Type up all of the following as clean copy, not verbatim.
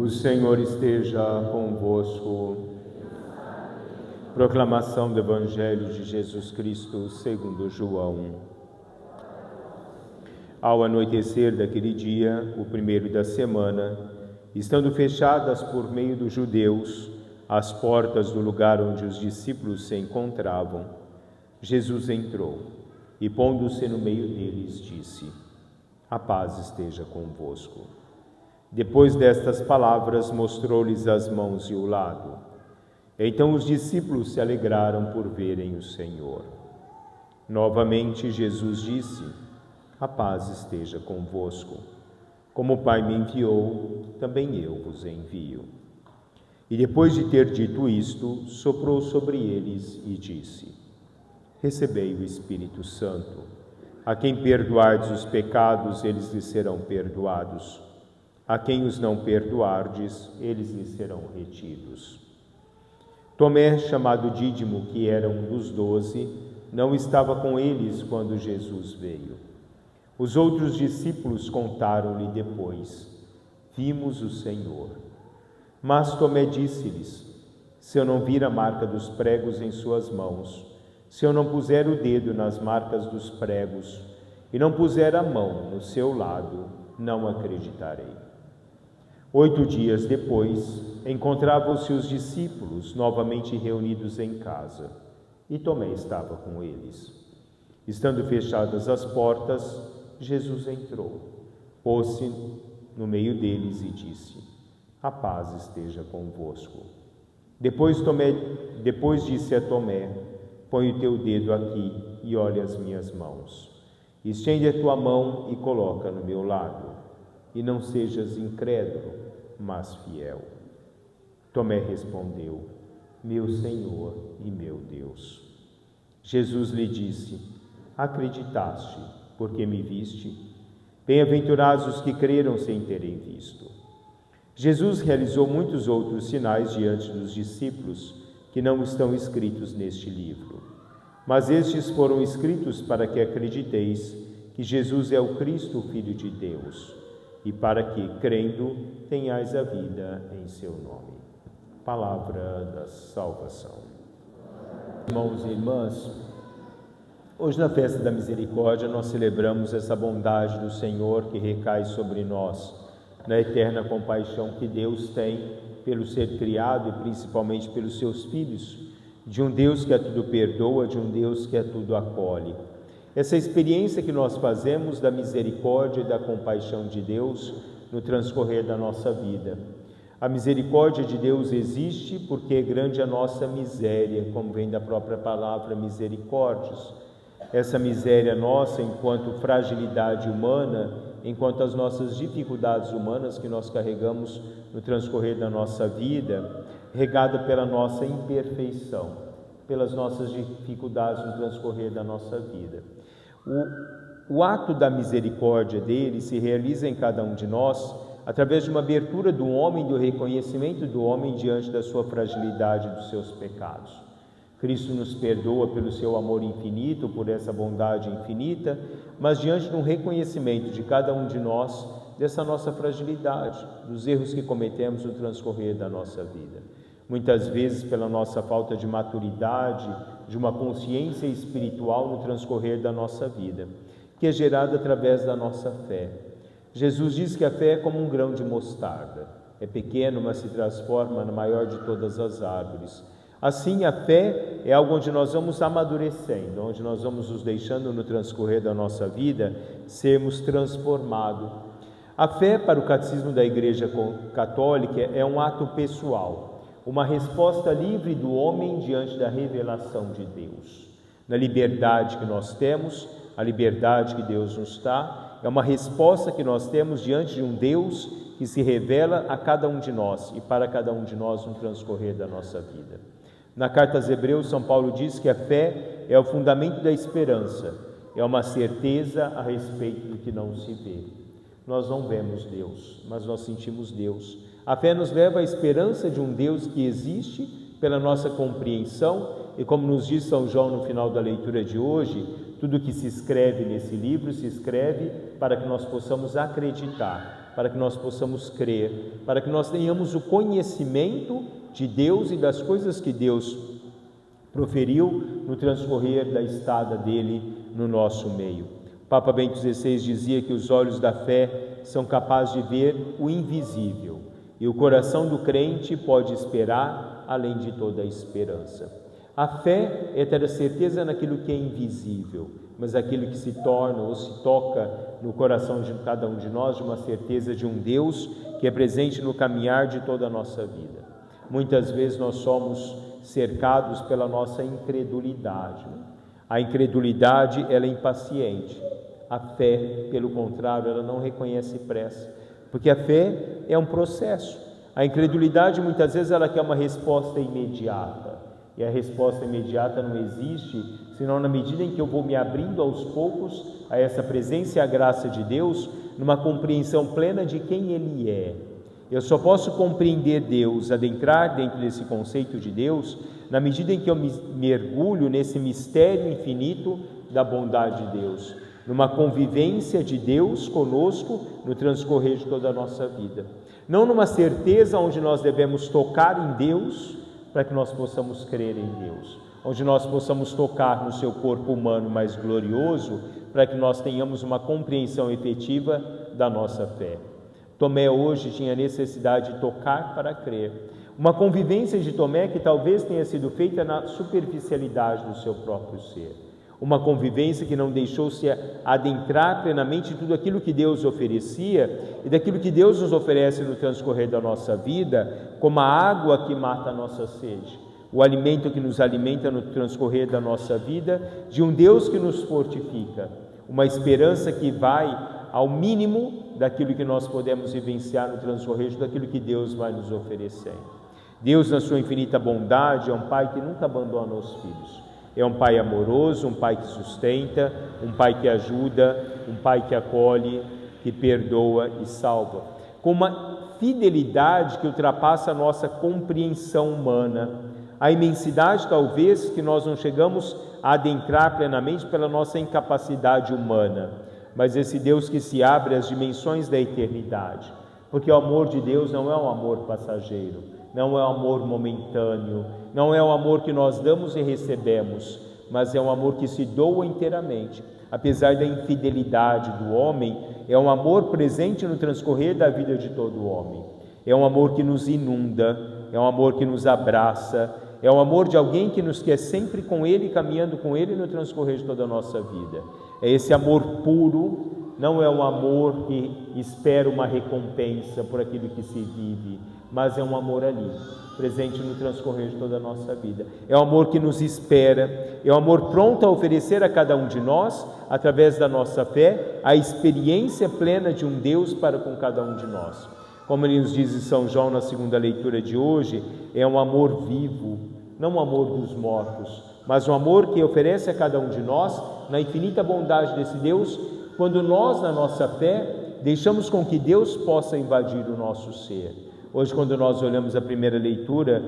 O Senhor esteja convosco. Proclamação do Evangelho de Jesus Cristo segundo João. Ao anoitecer daquele dia, o primeiro da semana, estando fechadas por meio dos judeus as portas do lugar onde os discípulos se encontravam, Jesus entrou e, pondo-se no meio deles, disse: A paz esteja convosco. Depois destas palavras, mostrou-lhes as mãos e o lado. Então os discípulos se alegraram por verem o Senhor. Novamente Jesus disse: A paz esteja convosco. Como o Pai me enviou, também eu vos envio. E depois de ter dito isto, soprou sobre eles e disse: Recebei o Espírito Santo. A quem perdoardes os pecados, eles lhes serão perdoados. A quem os não perdoardes, eles lhes serão retidos. Tomé, chamado Dídimo, que era um dos 12, não estava com eles quando Jesus veio. Os outros discípulos contaram-lhe depois: Vimos o Senhor. Mas Tomé disse-lhes: Se eu não vir a marca dos pregos em suas mãos, se eu não puser o dedo nas marcas dos pregos e não puser a mão no seu lado, não acreditarei. 8 dias depois, encontravam-se os discípulos novamente reunidos em casa, e Tomé estava com eles. Estando fechadas as portas, Jesus entrou, pôs-se no meio deles e disse: A paz esteja convosco. Depois disse a Tomé: Põe o teu dedo aqui e olha as minhas mãos. Estende a tua mão e coloca no meu lado. E não sejas incrédulo, mas fiel. Tomé respondeu: Meu Senhor e meu Deus. Jesus lhe disse: Acreditaste, porque me viste? Bem-aventurados os que creram sem terem visto. Jesus realizou muitos outros sinais diante dos discípulos que não estão escritos neste livro. Mas estes foram escritos para que acrediteis que Jesus é o Cristo, o Filho de Deus, e para que, crendo, tenhais a vida em seu nome. Palavra da salvação. Irmãos e irmãs, hoje na festa da misericórdia nós celebramos essa bondade do Senhor que recai sobre nós, na eterna compaixão que Deus tem pelo ser criado e principalmente pelos seus filhos, de um Deus que a tudo perdoa, de um Deus que a tudo acolhe. Essa experiência que nós fazemos da misericórdia e da compaixão de Deus no transcorrer da nossa vida. A misericórdia de Deus existe porque é grande a nossa miséria, como vem da própria palavra misericórdios. Essa miséria nossa, enquanto fragilidade humana, enquanto as nossas dificuldades humanas que nós carregamos no transcorrer da nossa vida, regada pela nossa imperfeição, pelas nossas dificuldades no transcorrer da nossa vida. O ato da misericórdia dele se realiza em cada um de nós através de uma abertura do homem, do reconhecimento do homem diante da sua fragilidade e dos seus pecados. Cristo nos perdoa pelo seu amor infinito, por essa bondade infinita, mas diante de um reconhecimento de cada um de nós, dessa nossa fragilidade, dos erros que cometemos no transcorrer da nossa vida. Muitas vezes pela nossa falta de maturidade, de uma consciência espiritual no transcorrer da nossa vida, que é gerada através da nossa fé. Jesus diz que a fé é como um grão de mostarda. É pequeno, mas se transforma na maior de todas as árvores. Assim, a fé é algo onde nós vamos amadurecendo, onde nós vamos nos deixando no transcorrer da nossa vida sermos transformados. A fé, para o catecismo da Igreja Católica, é um ato pessoal, uma resposta livre do homem diante da revelação de Deus. Na liberdade que nós temos, a liberdade que Deus nos dá, é uma resposta que nós temos diante de um Deus que se revela a cada um de nós e para cada um de nós no transcorrer da nossa vida. Na carta aos Hebreus, São Paulo diz que a fé é o fundamento da esperança, é uma certeza a respeito do que não se vê. Nós não vemos Deus, mas nós sentimos Deus. A fé nos leva à esperança de um Deus que existe pela nossa compreensão e, como nos diz São João no final da leitura de hoje, tudo que se escreve nesse livro se escreve para que nós possamos acreditar para que nós possamos crer, para que nós tenhamos o conhecimento de Deus e das coisas que Deus proferiu no transcorrer da estada dele no nosso meio. O Papa Bento XVI dizia que os olhos da fé são capazes de ver o invisível e o coração do crente pode esperar além de toda a esperança. A fé é ter a certeza naquilo que é invisível, mas aquilo que se torna ou se toca no coração de cada um de nós, de uma certeza de um Deus que é presente no caminhar de toda a nossa vida. Muitas vezes nós somos cercados pela nossa incredulidade. A incredulidade, ela é impaciente. A fé, pelo contrário, ela não reconhece pressa, porque a fé é um processo. A incredulidade, muitas vezes, ela quer uma resposta imediata, e a resposta imediata não existe, senão na medida em que eu vou me abrindo aos poucos a essa presença e a graça de Deus, numa compreensão plena de quem Ele é. Eu só posso compreender Deus, adentrar dentro desse conceito de Deus, na medida em que eu me mergulho nesse mistério infinito da bondade de Deus, numa convivência de Deus conosco no transcorrer de toda a nossa vida. Não numa certeza onde nós devemos tocar em Deus para que nós possamos crer em Deus, onde nós possamos tocar no seu corpo humano mais glorioso para que nós tenhamos uma compreensão efetiva da nossa fé. Tomé hoje tinha necessidade de tocar para crer. Uma convivência de Tomé que talvez tenha sido feita na superficialidade do seu próprio ser. Uma convivência que não deixou-se adentrar plenamente em tudo aquilo que Deus oferecia e daquilo que Deus nos oferece no transcorrer da nossa vida, como a água que mata a nossa sede, o alimento que nos alimenta no transcorrer da nossa vida, de um Deus que nos fortifica, uma esperança que vai ao mínimo daquilo que nós podemos vivenciar no transcorrer daquilo que Deus vai nos oferecendo. Deus, na sua infinita bondade, é um Pai que nunca abandona os filhos. É um Pai amoroso, um Pai que sustenta, um Pai que ajuda, um Pai que acolhe, que perdoa e salva. Com uma fidelidade que ultrapassa a nossa compreensão humana. A imensidade, talvez, que nós não chegamos a adentrar plenamente pela nossa incapacidade humana. Mas esse Deus que se abre às dimensões da eternidade. Porque o amor de Deus não é um amor passageiro, não é um amor momentâneo, não é um amor que nós damos e recebemos, mas é um amor que se doa inteiramente. Apesar da infidelidade do homem, é um amor presente no transcorrer da vida de todo homem. É um amor que nos inunda, é um amor que nos abraça, é um amor de alguém que nos quer sempre com Ele, caminhando com Ele no transcorrer de toda a nossa vida. É esse amor puro, não é um amor que espera uma recompensa por aquilo que se vive, mas é um amor ali, presente no transcorrer de toda a nossa vida. É um amor que nos espera, é um amor pronto a oferecer a cada um de nós, através da nossa fé, a experiência plena de um Deus para com cada um de nós. Como ele nos diz em São João na segunda leitura de hoje, é um amor vivo, não um amor dos mortos, mas um amor que oferece a cada um de nós, na infinita bondade desse Deus, quando nós, na nossa fé, deixamos com que Deus possa invadir o nosso ser. Hoje, quando nós olhamos a primeira leitura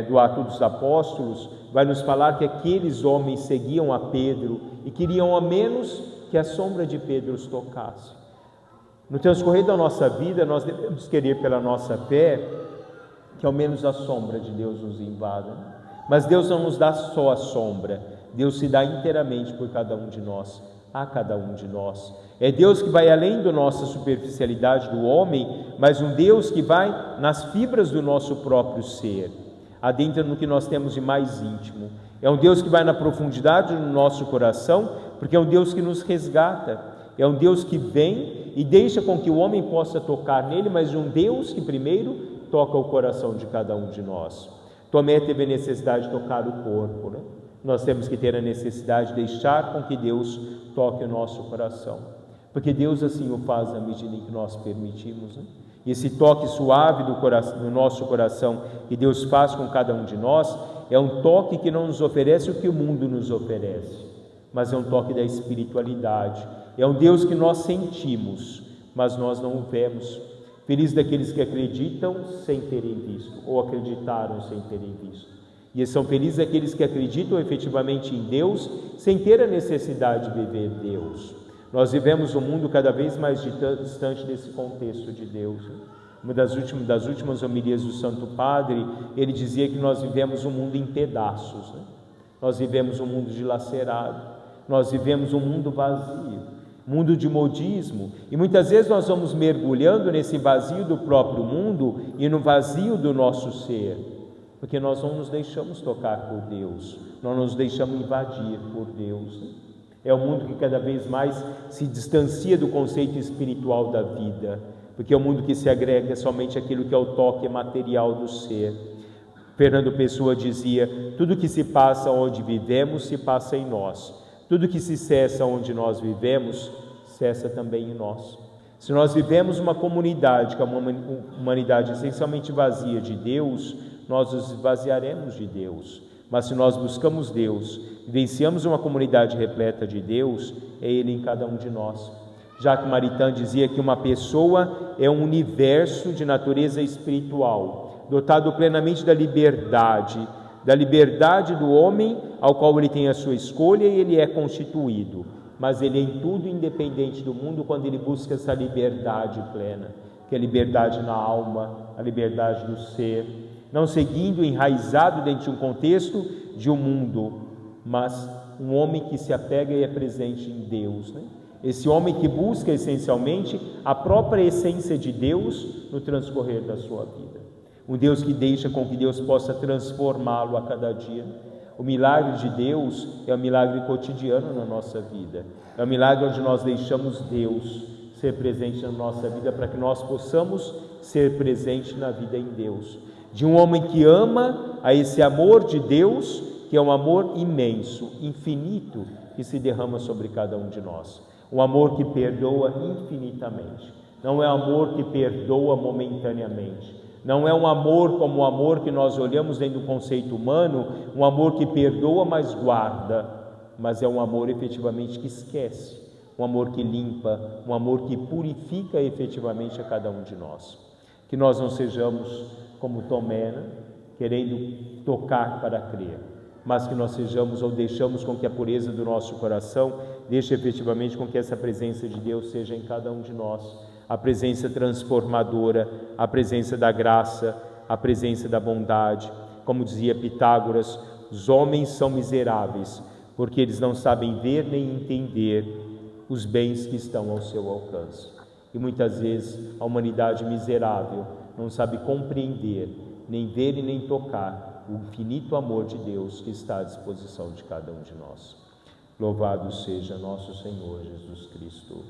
do Ato dos Apóstolos, vai nos falar que aqueles homens seguiam a Pedro e queriam a menos que a sombra de Pedro os tocasse. No transcorrer da nossa vida, nós devemos querer pela nossa fé que ao menos a sombra de Deus nos invada. Mas Deus não nos dá só a sombra, Deus se dá inteiramente por cada um de nós, a cada um de nós. É Deus que vai além da nossa superficialidade do homem, mas um Deus que vai nas fibras do nosso próprio ser, adentra no que nós temos de mais íntimo. É um Deus que vai na profundidade do nosso coração, porque é um Deus que nos resgata, é um Deus que vem e deixa com que o homem possa tocar nele, mas um Deus que primeiro toca o coração de cada um de nós. Tomé teve a necessidade de tocar o corpo, né? Nós temos que ter a necessidade de deixar com que Deus toque o nosso coração, porque Deus assim o faz na medida em que nós permitimos, né? E esse toque suave do nosso coração que Deus faz com cada um de nós é um toque que não nos oferece o que o mundo nos oferece, mas é um toque da espiritualidade. É um Deus que nós sentimos, mas nós não o vemos. Feliz daqueles que acreditam sem terem visto, ou acreditaram sem terem visto. E são felizes aqueles que acreditam efetivamente em Deus, sem ter a necessidade de viver Deus. Nós vivemos um mundo cada vez mais distante desse contexto de Deus. Uma das últimas homilias do Santo Padre, ele dizia que nós vivemos um mundo em pedaços, Nós vivemos um mundo dilacerado, nós vivemos um mundo vazio, mundo de modismo, e muitas vezes nós vamos mergulhando nesse vazio do próprio mundo e no vazio do nosso ser, porque nós não nos deixamos tocar por Deus, não nos deixamos invadir por Deus. É um mundo que cada vez mais se distancia do conceito espiritual da vida, porque é um mundo que se agrega somente àquilo que é o toque material do ser. Fernando Pessoa dizia: tudo que se passa onde vivemos se passa em nós, tudo que se cessa onde nós vivemos cessa também em nós. Se nós vivemos uma comunidade que é uma humanidade essencialmente vazia de Deus, nós nos esvaziaremos de Deus. Mas se nós buscamos Deus, vivenciamos uma comunidade repleta de Deus, é Ele em cada um de nós. Jacques Maritain dizia que uma pessoa é um universo de natureza espiritual, dotado plenamente da liberdade do homem, ao qual ele tem a sua escolha e ele é constituído, mas ele é em tudo independente do mundo quando ele busca essa liberdade plena, que é a liberdade na alma, a liberdade do ser, não seguindo enraizado dentro de um contexto de um mundo, mas um homem que se apega e é presente em Deus, Esse homem que busca essencialmente a própria essência de Deus no transcorrer da sua vida. Um Deus que deixa com que Deus possa transformá-lo a cada dia. O milagre de Deus é um milagre cotidiano na nossa vida. É um milagre onde nós deixamos Deus ser presente na nossa vida para que nós possamos ser presente na vida em Deus. De um homem que ama a esse amor de Deus, que é um amor imenso, infinito, que se derrama sobre cada um de nós. Um amor que perdoa infinitamente. Não é amor que perdoa momentaneamente. Não é um amor como o amor que nós olhamos dentro do conceito humano, um amor que perdoa, mas guarda. Mas é um amor efetivamente que esquece. Um amor que limpa, um amor que purifica efetivamente a cada um de nós. Que nós não sejamos como Tomé, querendo tocar para crer, mas que nós sejamos ou deixamos com que a pureza do nosso coração deixe efetivamente com que essa presença de Deus seja em cada um de nós, a presença transformadora, a presença da graça, a presença da bondade. Como dizia Pitágoras, os homens são miseráveis, porque eles não sabem ver nem entender os bens que estão ao seu alcance. E muitas vezes a humanidade miserável não sabe compreender, nem ver e nem tocar o infinito amor de Deus que está à disposição de cada um de nós. Louvado seja nosso Senhor Jesus Cristo.